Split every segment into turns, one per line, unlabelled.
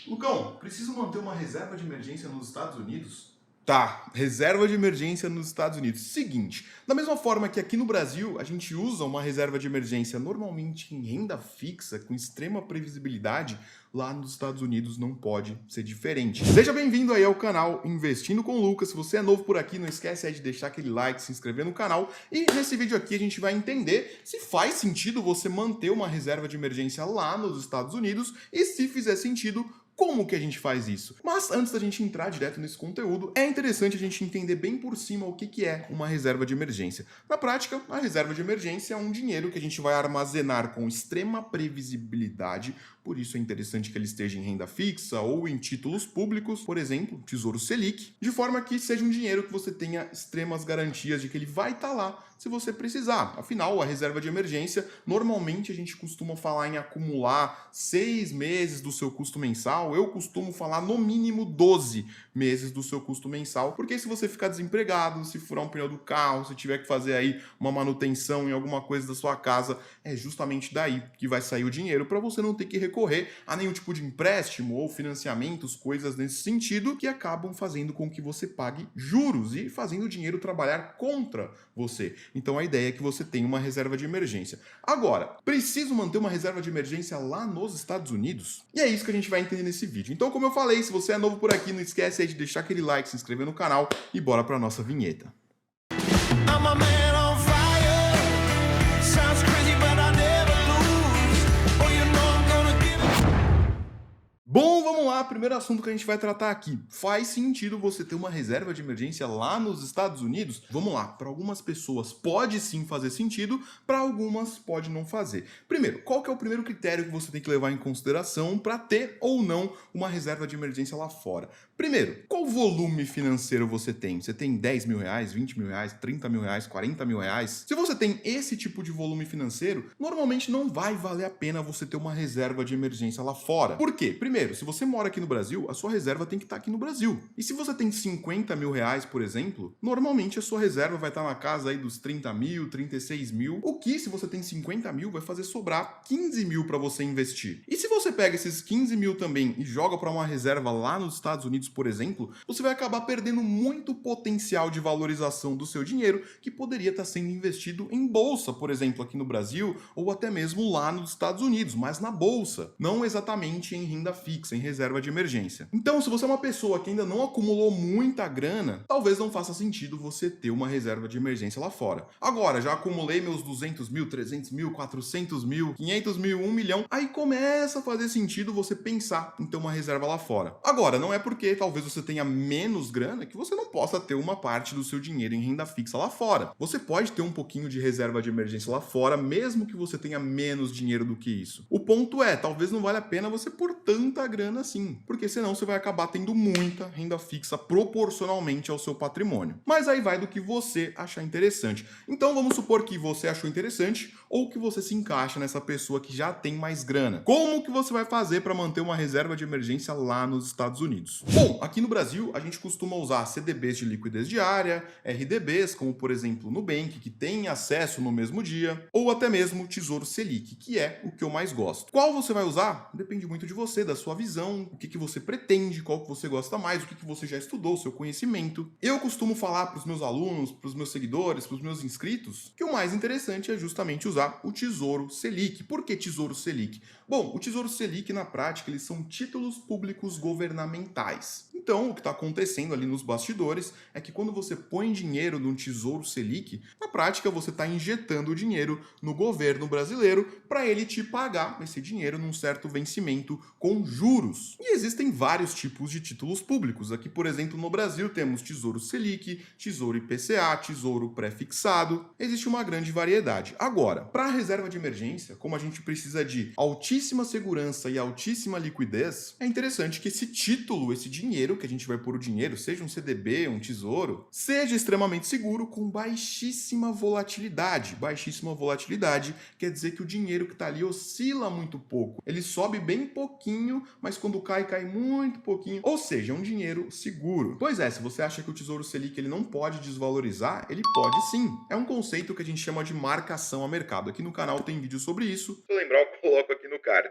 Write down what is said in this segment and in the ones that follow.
Lucão, preciso manter uma reserva de emergência nos Estados Unidos? Tá, reserva de emergência nos Estados Unidos. Seguinte, da mesma forma que aqui no Brasil a gente usa uma reserva de emergência normalmente em renda fixa, com extrema previsibilidade, lá nos Estados Unidos não pode ser diferente. Seja bem-vindo aí ao canal Investindo com o Lucas. Se você é novo por aqui, não esquece aí de deixar aquele like, se inscrever no canal. E nesse vídeo aqui a gente vai entender se faz sentido você manter uma reserva de emergência lá nos Estados Unidos e, se fizer sentido, como que a gente faz isso? Mas antes da gente entrar direto nesse conteúdo, é interessante a gente entender bem por cima o que é uma reserva de emergência. Na prática, a reserva de emergência é um dinheiro que a gente vai armazenar com extrema previsibilidade, por isso é interessante que ele esteja em renda fixa ou em títulos públicos, por exemplo, Tesouro Selic, de forma que seja um dinheiro que você tenha extremas garantias de que ele vai estar lá se você precisar. Afinal, a reserva de emergência, normalmente a gente costuma falar em acumular 6 meses do seu custo mensal. Eu costumo falar no mínimo 12 meses do seu custo mensal, porque se você ficar desempregado, se furar um pneu do carro, se tiver que fazer aí uma manutenção em alguma coisa da sua casa, é justamente daí que vai sair o dinheiro para você não ter que recorrer a nenhum tipo de empréstimo ou financiamentos, coisas nesse sentido, que acabam fazendo com que você pague juros e fazendo o dinheiro trabalhar contra você. Então a ideia é que você tenha uma reserva de emergência. Agora, preciso manter uma reserva de emergência lá nos Estados Unidos? E é isso que a gente vai entender nesse vídeo. Então, como eu falei, se você é novo por aqui, não esquece aí de deixar aquele like, se inscrever no canal e bora pra nossa vinheta. I'm a man on fire. Sounds crazy, but I never lose. Oh, you know I'm gonna give it. Bom, vamos lá, primeiro assunto que a gente vai tratar aqui. Faz sentido você ter uma reserva de emergência lá nos Estados Unidos? Vamos lá, para algumas pessoas pode sim fazer sentido, para algumas pode não fazer. Primeiro, qual que é o primeiro critério que você tem que levar em consideração para ter ou não uma reserva de emergência lá fora? Primeiro, qual volume financeiro você tem? Você tem 10 mil reais, 20 mil reais, 30 mil reais, 40 mil reais? Se você tem esse tipo de volume financeiro, normalmente não vai valer a pena você ter uma reserva de emergência lá fora. Por quê? Primeiro, se você mora aqui no Brasil, a sua reserva tem que estar aqui no Brasil. E se você tem 50 mil reais, por exemplo, normalmente a sua reserva vai estar na casa aí dos 30 mil, 36 mil, o que, se você tem 50 mil, vai fazer sobrar 15 mil para você investir. E se você pega esses 15 mil também e joga para uma reserva lá nos Estados Unidos, por exemplo, você vai acabar perdendo muito potencial de valorização do seu dinheiro que poderia estar sendo investido em bolsa, por exemplo, aqui no Brasil, ou até mesmo lá nos Estados Unidos, mas na bolsa, não exatamente em renda fixa, em reserva de emergência. Então, se você é uma pessoa que ainda não acumulou muita grana, talvez não faça sentido você ter uma reserva de emergência lá fora. Agora, já acumulei meus 200 mil, 300 mil, 400 mil, 500 mil, 1 milhão, aí começa a fazer sentido você pensar em ter uma reserva lá fora. Agora, não é porque talvez você tenha menos grana que você não possa ter uma parte do seu dinheiro em renda fixa lá fora. Você pode ter um pouquinho de reserva de emergência lá fora, mesmo que você tenha menos dinheiro do que isso. O ponto é, talvez não valha a pena você pôr tanta grana assim, porque senão você vai acabar tendo muita renda fixa proporcionalmente ao seu patrimônio. Mas aí vai do que você achar interessante. Então vamos supor que você achou interessante ou que você se encaixa nessa pessoa que já tem mais grana. Como que você vai fazer para manter uma reserva de emergência lá nos Estados Unidos? Bom, aqui no Brasil a gente costuma usar CDBs de liquidez diária, RDBs, como por exemplo Nubank, que tem acesso no mesmo dia, ou até mesmo Tesouro Selic, que é o que eu mais gosto. Qual você vai usar? Depende muito de você, da sua visão, o que você pretende, qual que você gosta mais, o que você já estudou, seu conhecimento. Eu costumo falar para os meus alunos, para os meus seguidores, para os meus inscritos, que o mais interessante é justamente usar o Tesouro Selic. Por que Tesouro Selic? Bom, o Tesouro Selic, na prática, eles são títulos públicos governamentais. Então, o que está acontecendo ali nos bastidores é que quando você põe dinheiro num Tesouro Selic, na prática você está injetando o dinheiro no governo brasileiro para ele te pagar esse dinheiro num certo vencimento com juros. E existem vários tipos de títulos públicos. Aqui, por exemplo, no Brasil temos Tesouro Selic, Tesouro IPCA, Tesouro Pré-fixado. Existe uma grande variedade. Agora, para a reserva de emergência, como a gente precisa de altíssima segurança e altíssima liquidez, é interessante que esse título, esse dinheiro que a gente vai pôr o dinheiro, seja um CDB, um tesouro, seja extremamente seguro com baixíssima volatilidade. Baixíssima volatilidade quer dizer que o dinheiro que está ali oscila muito pouco. Ele sobe bem pouquinho, mas quando cai, cai muito pouquinho. Ou seja, é um dinheiro seguro. Pois é, se você acha que o Tesouro Selic ele não pode desvalorizar, ele pode sim. É um conceito que a gente chama de marcação a mercado. Aqui no canal tem vídeo sobre isso. Se eu lembrar, eu coloco aqui no card.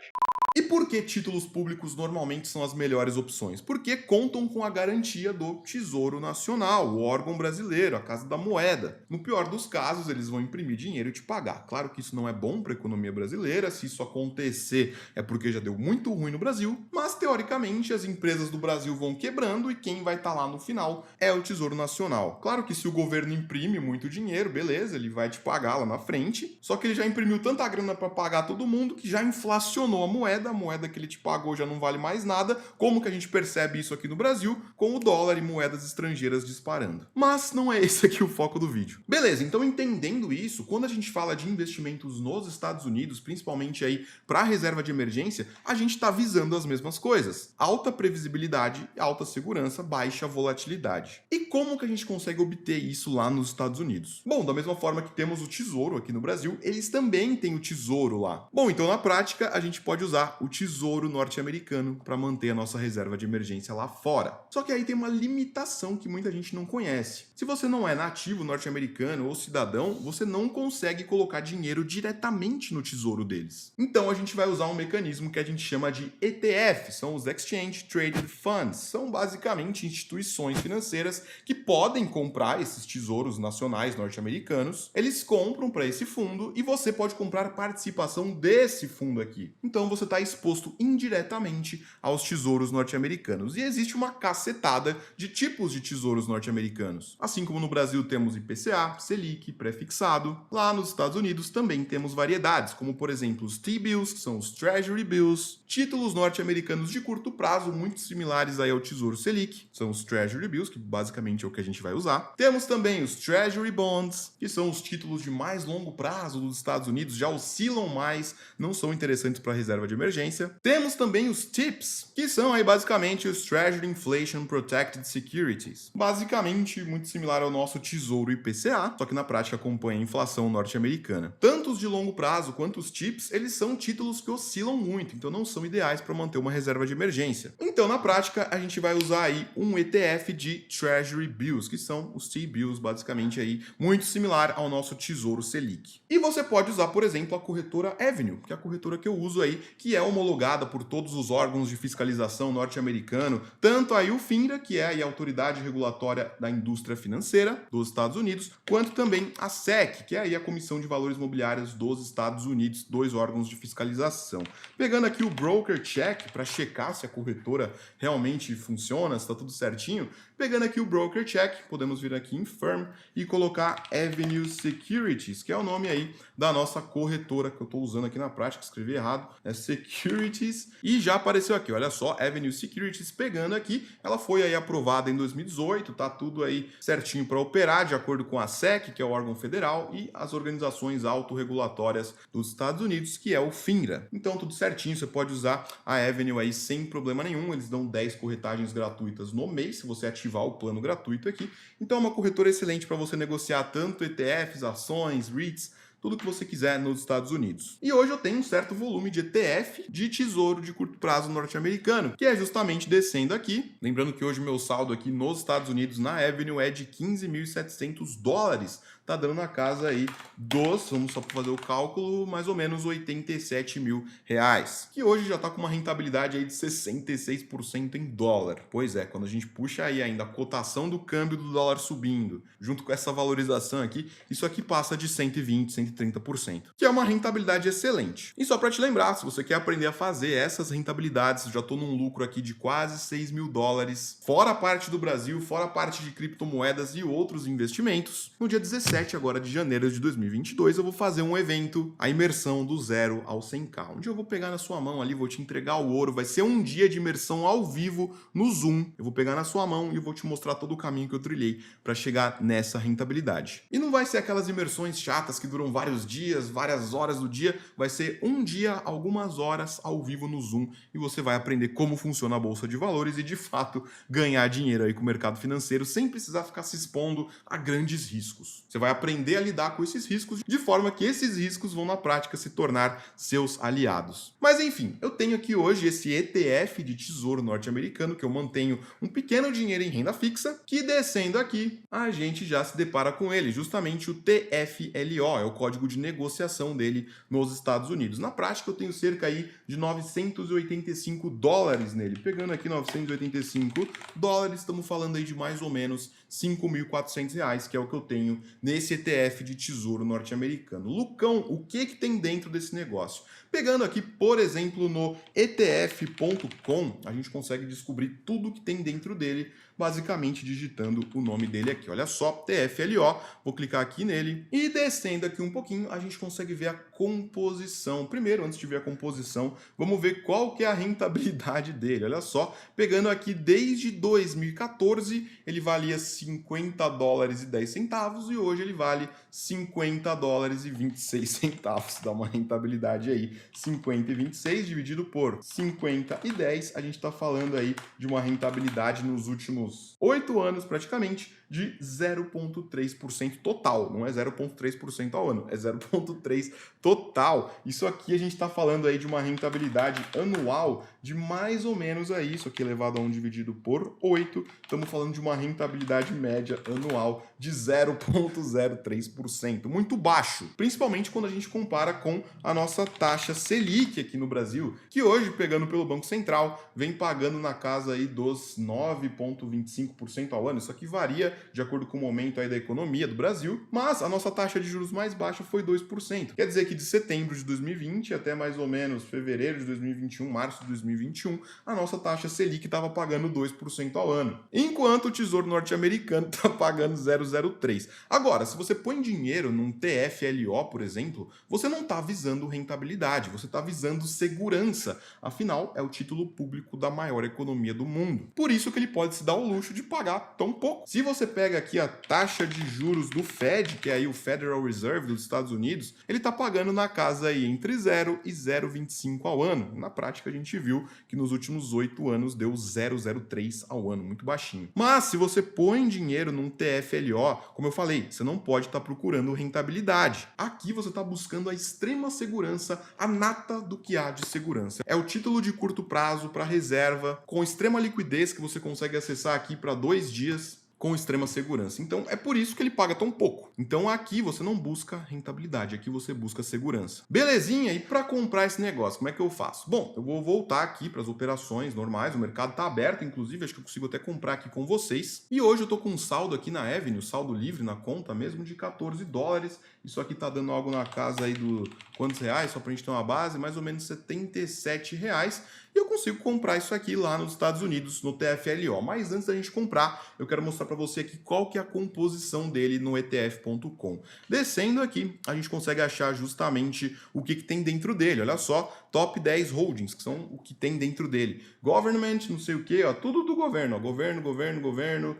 E por que títulos públicos normalmente são as melhores opções? Porque contam com a garantia do Tesouro Nacional, o órgão brasileiro, a Casa da Moeda. No pior dos casos, eles vão imprimir dinheiro e te pagar. Claro que isso não é bom para a economia brasileira, se isso acontecer é porque já deu muito ruim no Brasil, mas teoricamente as empresas do Brasil vão quebrando e quem vai estar lá no final é o Tesouro Nacional. Claro que se o governo imprime muito dinheiro, beleza, ele vai te pagar lá na frente, só que ele já imprimiu tanta grana para pagar todo mundo que já inflacionou a moeda que ele te pagou já não vale mais nada. Como que a gente percebe isso aqui no Brasil? Com o dólar e moedas estrangeiras disparando. Mas não é esse aqui o foco do vídeo. Beleza, então entendendo isso, quando a gente fala de investimentos nos Estados Unidos, principalmente aí para a reserva de emergência, a gente está visando as mesmas coisas. Alta previsibilidade, alta segurança, baixa volatilidade. E como que a gente consegue obter isso lá nos Estados Unidos? Bom, da mesma forma que temos o Tesouro aqui no Brasil, eles também têm o Tesouro lá. Bom, então na prática a gente pode usar o Tesouro norte-americano para manter a nossa reserva de emergência lá fora. Só que aí tem uma limitação que muita gente não conhece. Se você não é nativo norte-americano ou cidadão, você não consegue colocar dinheiro diretamente no tesouro deles. Então a gente vai usar um mecanismo que a gente chama de ETF, são os Exchange Traded Funds. São basicamente instituições financeiras que podem comprar esses tesouros nacionais norte-americanos. Eles compram para esse fundo e você pode comprar participação desse fundo aqui. Então você está exposto indiretamente aos tesouros norte-americanos. E existe uma cacetada de tipos de tesouros norte-americanos. Assim como no Brasil temos IPCA, Selic, pré-fixado, lá nos Estados Unidos também temos variedades, como por exemplo os T-bills, que são os Treasury bills, títulos norte-americanos de curto prazo, muito similares aí ao Tesouro Selic, são os Treasury bills, que basicamente é o que a gente vai usar. Temos também os Treasury bonds, que são os títulos de mais longo prazo dos Estados Unidos, já oscilam mais, não são interessantes para reserva de emergência. Temos também os TIPS, que são aí basicamente os Treasury Inflation Protected Securities. Basicamente muito similar ao nosso Tesouro IPCA, só que na prática acompanha a inflação norte-americana. Tanto os de longo prazo quanto os TIPS, eles são títulos que oscilam muito, então não são ideais para manter uma reserva de emergência. Então na prática a gente vai usar aí um ETF de Treasury Bills, que são os T-bills, basicamente aí muito similar ao nosso Tesouro Selic. E você pode usar, por exemplo, a corretora Avenue, que é a corretora que eu uso aí, que é homologada por todos os órgãos de fiscalização norte-americano, tanto aí o FINRA, que é aí a Autoridade Regulatória da Indústria Financeira dos Estados Unidos, quanto também a SEC, que é aí a Comissão de Valores Imobiliários dos Estados Unidos, dois órgãos de fiscalização. Pegando aqui o broker check para checar se a corretora realmente funciona, se está tudo certinho, pegando aqui o broker check, podemos vir aqui em firm e colocar Avenue Securities, que é o nome aí da nossa corretora que eu estou usando aqui na prática, escrevi errado, é Securities, e já apareceu aqui, olha só, Avenue Securities, pegando aqui, ela foi aí aprovada em 2018, tá tudo aí certinho para operar, de acordo com a SEC, que é o órgão federal, e as organizações autorregulatórias dos Estados Unidos, que é o FINRA. Então tudo certinho, você pode usar a Avenue aí sem problema nenhum, eles dão 10 corretagens gratuitas no mês, se você ativar o plano gratuito aqui. Então é uma corretora excelente para você negociar tanto ETFs, ações, REITs, tudo que você quiser nos Estados Unidos. E hoje eu tenho um certo volume de ETF de tesouro de curto prazo norte-americano, que é justamente descendo aqui. Lembrando que hoje meu saldo aqui nos Estados Unidos na Avenue é de $15.700. Tá dando na casa aí dos, vamos só fazer o cálculo, mais ou menos R$87 mil, que hoje já tá com uma rentabilidade aí de 66% em dólar. Pois é, quando a gente puxa aí ainda a cotação do câmbio do dólar subindo, junto com essa valorização aqui, isso aqui passa de 120, 130%, que é uma rentabilidade excelente. E só para te lembrar, se você quer aprender a fazer essas rentabilidades, já tô num lucro aqui de quase $6 mil, fora a parte do Brasil, fora a parte de criptomoedas e outros investimentos. No dia 17 agora de janeiro de 2022, eu vou fazer um evento, a imersão do 0 ao 100k, onde eu vou pegar na sua mão ali, vou te entregar o ouro, vai ser um dia de imersão ao vivo no Zoom, eu vou pegar na sua mão e eu vou te mostrar todo o caminho que eu trilhei para chegar nessa rentabilidade. E não vai ser aquelas imersões chatas que duram vários dias, várias horas do dia, vai ser um dia, algumas horas ao vivo no Zoom e você vai aprender como funciona a Bolsa de Valores e de fato ganhar dinheiro aí com o mercado financeiro sem precisar ficar se expondo a grandes riscos. Você vai aprender a lidar com esses riscos de forma que esses riscos vão na prática se tornar seus aliados. Mas enfim, eu tenho aqui hoje esse ETF de tesouro norte-americano que eu mantenho um pequeno dinheiro em renda fixa, que descendo aqui, a gente já se depara com ele, justamente o TFLO, é o código código de negociação dele nos Estados Unidos. Na prática, eu tenho cerca aí de 985 dólares nele. Pegando aqui 985 dólares, estamos falando aí de mais ou menos 5.400 reais, que é o que eu tenho nesse ETF de tesouro norte-americano. Lucão, o que tem dentro desse negócio? Pegando aqui, por exemplo, no ETF.com, a gente consegue descobrir tudo que tem dentro dele, basicamente digitando o nome dele aqui. Olha só, TFLO, vou clicar aqui nele e descendo aqui um pouquinho, a gente consegue ver a composição. Primeiro, antes de ver a composição, vamos ver qual que é a rentabilidade dele. Olha só, pegando aqui desde 2014, ele valia 50 dólares e 10 centavos e hoje ele vale 50 dólares e 26 centavos. Dá uma rentabilidade aí, 50 e 26 dividido por 50 e 10, a gente está falando aí de uma rentabilidade nos últimos 8 anos praticamente de 0,3% total. Não é 0,3% ao ano, é 0,3% total. Isso aqui a gente está falando aí de uma rentabilidade anual de mais ou menos aí, isso aqui elevado a 1 dividido por 8, estamos falando de uma rentabilidade média anual de 0,03%. Muito baixo, principalmente quando a gente compara com a nossa taxa Selic aqui no Brasil, que hoje, pegando pelo Banco Central, vem pagando na casa aí dos 9,25% ao ano. Isso aqui varia de acordo com o momento aí da economia do Brasil, mas a nossa taxa de juros mais baixa foi 2%. Quer dizer que de setembro de 2020 até mais ou menos fevereiro de 2021, março de 2021, a nossa taxa Selic estava pagando 2% ao ano, enquanto o Tesouro norte-americano está pagando 0,03%. Agora, se você põe dinheiro num TFLO, por exemplo, você não está visando rentabilidade, você está visando segurança. Afinal, é o título público da maior economia do mundo. Por isso que ele pode se dar o luxo de pagar tão pouco. Se você pega aqui a taxa de juros do Fed, que é aí o Federal Reserve dos Estados Unidos, ele está pagando na casa aí entre 0 e 0,25 ao ano. Na prática, a gente viu que nos últimos 8 anos deu 0,03 ao ano, muito baixinho. Mas se você põe dinheiro num TFLO, como eu falei, você não pode estar procurando rentabilidade. Aqui você está buscando a extrema segurança, a nata do que há de segurança. É o título de curto prazo para reserva, com extrema liquidez que você consegue acessar aqui para 2 dias, com extrema segurança. Então, é por isso que ele paga tão pouco. Então, aqui você não busca rentabilidade, aqui você busca segurança. Belezinha? E para comprar esse negócio, como é que eu faço? Bom, eu vou voltar aqui para as operações normais, o mercado está aberto, inclusive, acho que eu consigo até comprar aqui com vocês. E hoje eu tô com um saldo aqui na Avenue, saldo livre na conta mesmo de 14 dólares. Isso aqui tá dando algo na casa aí do quantos reais, só pra gente ter uma base, mais ou menos 77 reais. E eu consigo comprar isso aqui lá nos Estados Unidos, no TFLO. Mas antes da gente comprar, eu quero mostrar para você aqui qual que é a composição dele no ETF.com. Descendo aqui, a gente consegue achar justamente o que tem dentro dele. Olha só, top 10 holdings, que são o que tem dentro dele. Government, não sei o que, ó, tudo do governo, ó, governo,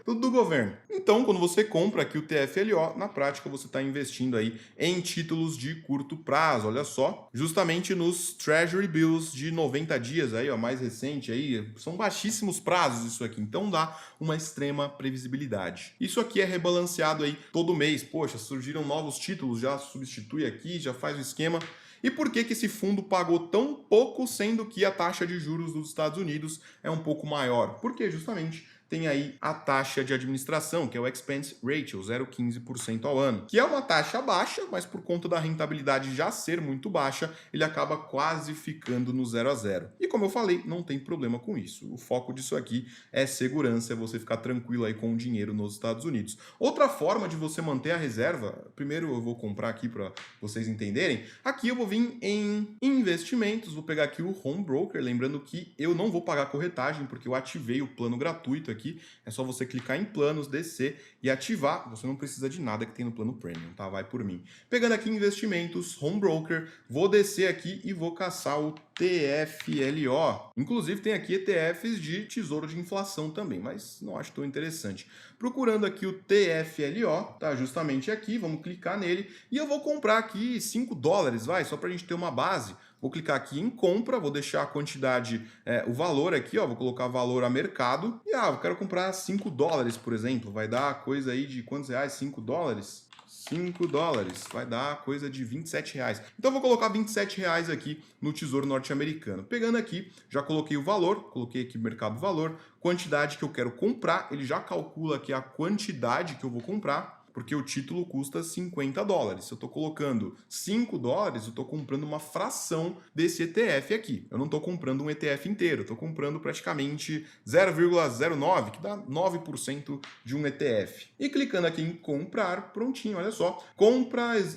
tudo do governo. Então, quando você compra aqui o TFLO, na prática você está investindo aí em títulos de curto prazo. Olha só, justamente nos Treasury Bills de 90 dias aí, ó, mais recente aí, são baixíssimos prazos isso aqui, então dá uma extrema previsibilidade. Isso aqui é rebalanceado aí todo mês. Poxa, surgiram novos títulos, já substitui aqui, já faz o esquema. E por que esse fundo pagou tão pouco, sendo que a taxa de juros dos Estados Unidos é um pouco maior? Porque justamente tem aí a taxa de administração, que é o Expense Ratio, 0,15% ao ano, que é uma taxa baixa, mas por conta da rentabilidade já ser muito baixa, ele acaba quase ficando no 0 a 0. E como eu falei, não tem problema com isso. O foco disso aqui é segurança, é você ficar tranquilo aí com o dinheiro nos Estados Unidos. Outra forma de você manter a reserva, primeiro eu vou comprar aqui para vocês entenderem, aqui eu vou vir em investimentos, vou pegar aqui o Home Broker, lembrando que eu não vou pagar corretagem, porque eu ativei o plano gratuito aqui. É só você clicar em planos, descer e ativar. Você não precisa de nada que tem no plano Premium, tá? Vai por mim. Pegando aqui investimentos, Home Broker, vou descer aqui e vou caçar o TFLO. Inclusive tem aqui ETFs de tesouro de inflação também, mas não acho tão interessante. Procurando aqui o TFLO, tá justamente aqui, vamos clicar nele e eu vou comprar aqui 5 dólares, vai, só pra gente ter uma base. Vou clicar aqui em compra, vou deixar a quantidade, o valor aqui, ó, vou colocar valor a mercado. E eu quero comprar 5 dólares, por exemplo. Vai dar coisa aí de quantos reais? 5 dólares? 5 dólares, vai dar coisa de 27 reais. Então eu vou colocar 27 reais aqui no Tesouro Norte-Americano. Pegando aqui, já coloquei o valor, coloquei aqui mercado valor, quantidade que eu quero comprar, ele já calcula aqui a quantidade que eu vou comprar. porque o título custa $50. Se eu estou colocando $5, eu estou comprando uma fração desse ETF aqui. Eu não estou comprando um ETF inteiro, eu estou comprando praticamente 0,09, que dá 9% de um ETF. E clicando aqui em comprar, prontinho, olha só,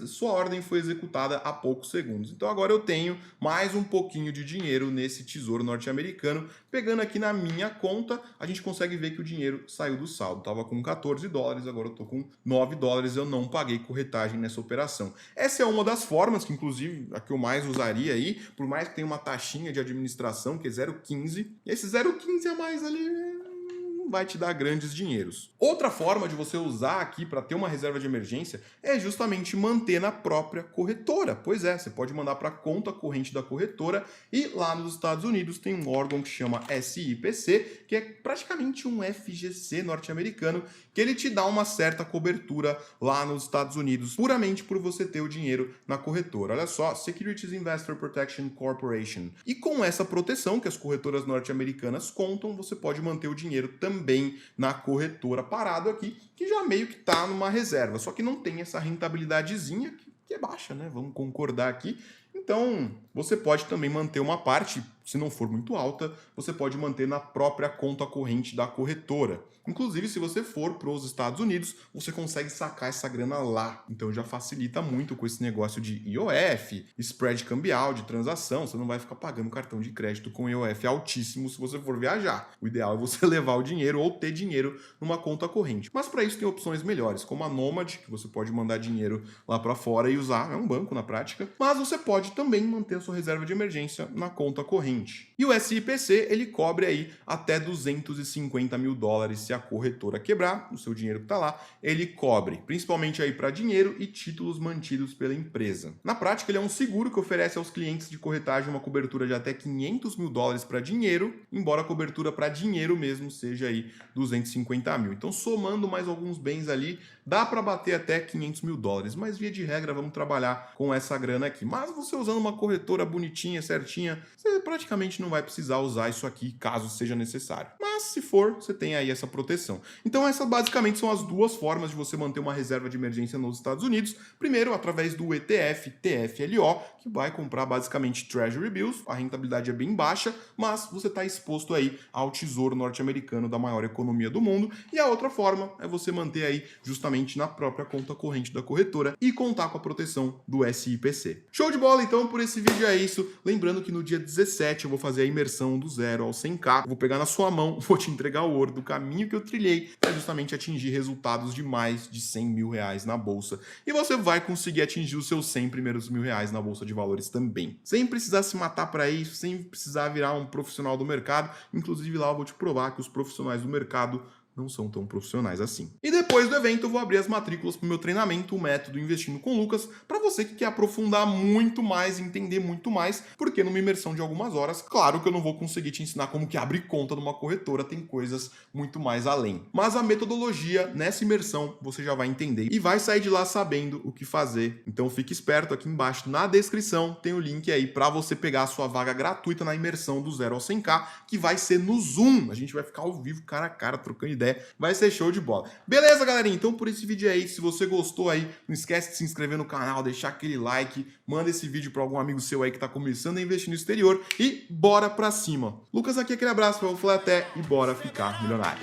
sua ordem foi executada há poucos segundos. Então agora eu tenho mais um pouquinho de dinheiro nesse tesouro norte-americano. Pegando aqui na minha conta, a gente consegue ver que o dinheiro saiu do saldo. Estava com $14, agora eu estou com $9, eu não paguei corretagem nessa operação. Essa é uma das formas, que inclusive a que eu mais usaria aí, por mais que tenha uma taxinha de administração, que é 0,15, esse 0,15 a mais ali vai te dar grandes dinheiros. Outra forma de você usar aqui para ter uma reserva de emergência é justamente manter na própria corretora. Pois é, você pode mandar para a conta corrente da corretora e lá nos Estados Unidos tem um órgão que chama SIPC, que é praticamente um FGC norte-americano, que ele te dá uma certa cobertura lá nos Estados Unidos, puramente por você ter o dinheiro na corretora. Olha só, Securities Investor Protection Corporation. E com essa proteção que as corretoras norte-americanas contam, você pode manter o dinheiro também na corretora parado aqui, que já meio que está numa reserva, só que não tem essa rentabilidadezinha que é baixa, né? Vamos concordar aqui. Então, você pode também manter uma parte, se não for muito alta, você pode manter na própria conta corrente da corretora. Inclusive, se você for para os Estados Unidos, você consegue sacar essa grana lá. Então já facilita muito com esse negócio de IOF, spread cambial, de transação. Você não vai ficar pagando cartão de crédito com IOF altíssimo se você for viajar. O ideal é você levar o dinheiro ou ter dinheiro numa conta corrente. Mas para isso tem opções melhores, como a Nomad, que você pode mandar dinheiro lá para fora e usar, é um banco na prática. Mas você pode também manter a sua reserva de emergência na conta corrente. E o SIPC, ele cobre aí até $250 mil se a corretora quebrar, o seu dinheiro que está lá, ele cobre, principalmente aí para dinheiro e títulos mantidos pela empresa. Na prática, ele é um seguro que oferece aos clientes de corretagem uma cobertura de até $500 mil para dinheiro, embora a cobertura para dinheiro mesmo seja aí 250 mil. Então, somando mais alguns bens ali, dá para bater até $500 mil, mas via de regra vamos trabalhar com essa grana aqui. Mas você usando uma corretora bonitinha, certinha, você praticamente não vai precisar usar isso aqui caso seja necessário. Mas se for, você tem aí essa proteção. Então essas basicamente são as duas formas de você manter uma reserva de emergência nos Estados Unidos. Primeiro, através do ETF TFLO, que vai comprar basicamente Treasury Bills. A rentabilidade é bem baixa, mas você está exposto aí ao tesouro norte-americano da maior economia do mundo. E a outra forma é você manter aí justamente na própria conta corrente da corretora e contar com a proteção do SIPC. Show de bola, então, por esse vídeo é isso. Lembrando que no dia 17 eu vou fazer a imersão do 0 ao 100k. Eu vou pegar na sua mão, vou te entregar o ouro do caminho que eu trilhei para justamente atingir resultados de mais de R$100 mil na bolsa. E você vai conseguir atingir os seus 100 primeiros mil reais na bolsa de valores também. Sem precisar se matar para isso, sem precisar virar um profissional do mercado. Inclusive lá eu vou te provar que os profissionais do mercado não são tão profissionais assim. E depois do evento eu vou abrir as matrículas para o meu treinamento, o método Investindo com Lucas, para você que quer aprofundar muito mais, entender muito mais, porque numa imersão de algumas horas, claro que eu não vou conseguir te ensinar como que abre conta numa corretora, tem coisas muito mais além. Mas a metodologia nessa imersão você já vai entender e vai sair de lá sabendo o que fazer. Então fique esperto, aqui embaixo na descrição tem o link aí para você pegar a sua vaga gratuita na imersão do 0 ao 100k, que vai ser no Zoom. A gente vai ficar ao vivo, cara a cara, trocando ideia. Vai ser show de bola. Beleza, galerinha? Então por esse vídeo aí, se você gostou aí, não esquece de se inscrever no canal, deixar aquele like, manda esse vídeo para algum amigo seu aí que tá começando a investir no exterior e bora pra cima. Lucas aqui, aquele abraço, vamos falar até e bora ficar milionário.